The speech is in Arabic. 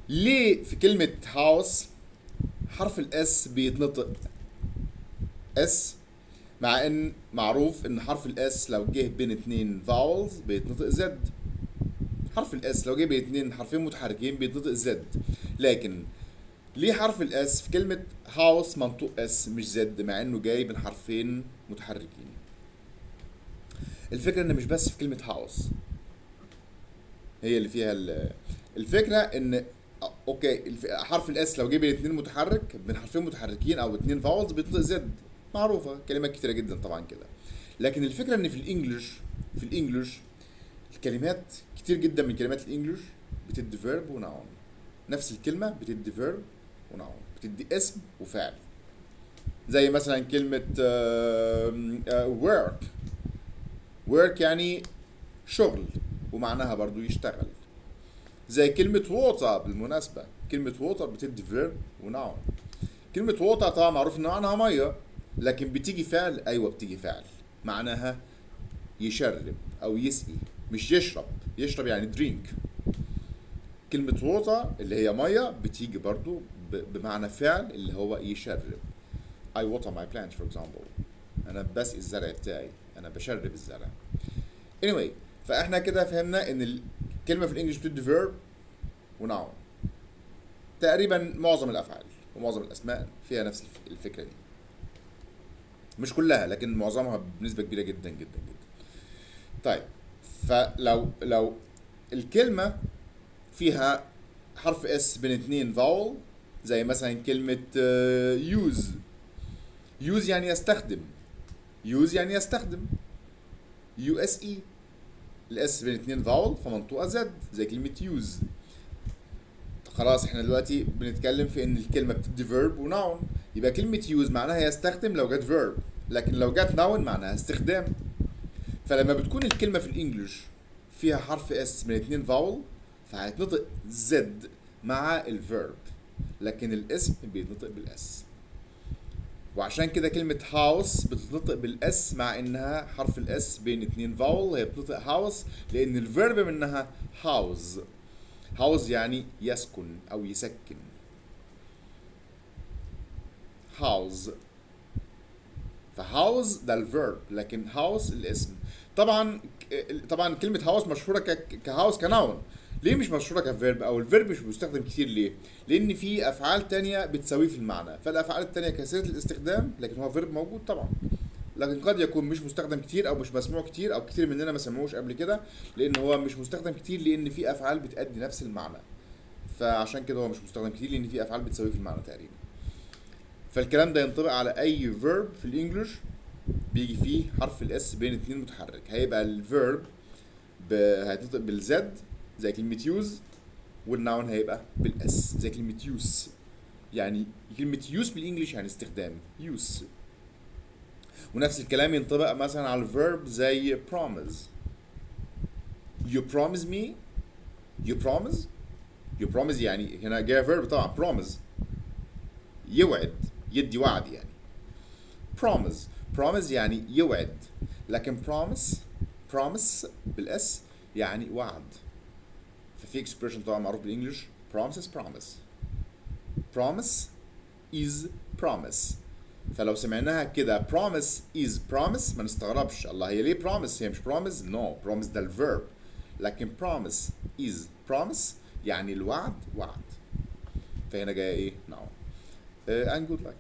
ليه في كلمة هاوس حرف الاس بيتنطق اس، مع ان معروف ان حرف الاس لو جه بين اتنين فاولز بيتنطق زد. حرف الاس لو جه بين اتنين حرفين متحركين بيتنطق زد. لكن ليه حرف الاس في كلمة هاوس منطوق اس مش زد مع انه جاي بين حرفين متحركين؟ الفكرة ان مش بس في كلمة هاوس هي اللي فيها الفكرة ان اوكي حرف الاس لو جه بين اتنين متحرك بين حرفين متحركين او اتنين فاولز بيتنطق زد، معروفة كلمات كتيرة جدا طبعا كده. لكن الفكرة ان في الانجليش الكلمات كتير جدا من كلمات الانجليش بتدي فيرب وناون. نفس الكلمة بتدي فيرب وناون، بتدي اسم وفعل. زي مثلا كلمة work. work يعني شغل ومعناها برضو يشتغل. زي كلمة water بالمناسبة، كلمة water بتدي فيرب وناون. كلمة water طبعا معروف ان معناها مية، لكن بتيجي فعل. ايوه بتيجي فعل، معناها يشرب او يسقي، مش يشرب. يشرب يعني drink. كلمة water اللي هي مية بتيجي برضو بمعنى فعل اللي هو يشرب. I water my plants for example. أنا بسقي الزرع بتاعي، أنا بشرب الزرع. anyway، فإحنا كده فهمنا إن الكلمة في الإنجليش بتدي verb وناون. تقريبا معظم الأفعال ومعظم الأسماء فيها نفس الفكرة دي. مش كلها لكن معظمها بنسبة كبيرة جدا جدا جدا. طيب، فلو الكلمة فيها حرف اس بين اتنين فاول، زي مثلا كلمة يوز. يوز يعني يستخدم. يوز يعني يستخدم. يو اس اي، الاس بين اتنين فاول فمنطوقة زد زي كلمة يوز. خلاص احنا دلوقتي بنتكلم في ان الكلمة بتدي فيرب وناون، يبقى كلمة يوز معناها يستخدم لو جت فيرب، لكن لو جت ناون معناها استخدام. فلما بتكون الكلمة في الانجليش فيها حرف اس من اتنين فاول فهيتنطق زد مع الفيرب، لكن الاسم بيتنطق بالاس. وعشان كده كلمة هاوس بتتنطق بالاس مع انها حرف الاس بين اتنين فاول، هي بتنطق هاوس لان الفيرب منها هاوز. هاوز يعني يسكن او يسكن. هاوز. فهاوس ده الفيرب لكن هاوس الاسم. طبعا طبعا كلمة هاوس مشهورة كهاوس كناون. ليه مش مشهورة كفيرب او الفيرب مش بيستخدم كتير؟ ليه؟ لان في افعال تانية بتساويه في المعنى، فالافعال التانية كثيرة الاستخدام لكن هو فيرب موجود طبعا، لكن قد يكون مش مستخدم كتير او مش مسموع كتير او كتير مننا ما سمعوش قبل كده، لان هو مش مستخدم كتير لان في افعال بتأدي نفس المعنى. فعشان كده هو مش مستخدم كتير لان في افعال بتساويه في المعنى تقريبا. فالكلام ده ينطبق على اي فيرب في الانجليش بيجي فيه حرف الاس بين اتنين متحرك. هيبقى الفيرب هيتنطق بالزد زي كلمة يوز، والناون هيبقى بالاس زي كلمة يوس. يعني كلمة يوس بالانجليش يعني استخدام، يوس. ونفس الكلام ينطبق مثلا على الفيرب زي promise. You promise me. You promise. You promise يعني هنا جاي فيرب طبعا promise، يوعد، يدي وعد يعني. promise. promise يعني يوعد، لكن promise بالاس يعني وعد. ففي expression طبعا معروف بالانجلش promise is promise. فلو سمعناها كده promise is promise ما نستغربش، الله هي ليه promise؟ هي مش promise. no، promise ده الفيرب، لكن promise is promise يعني الوعد وعد. فهنا جايه ايه؟ noun. and good luck.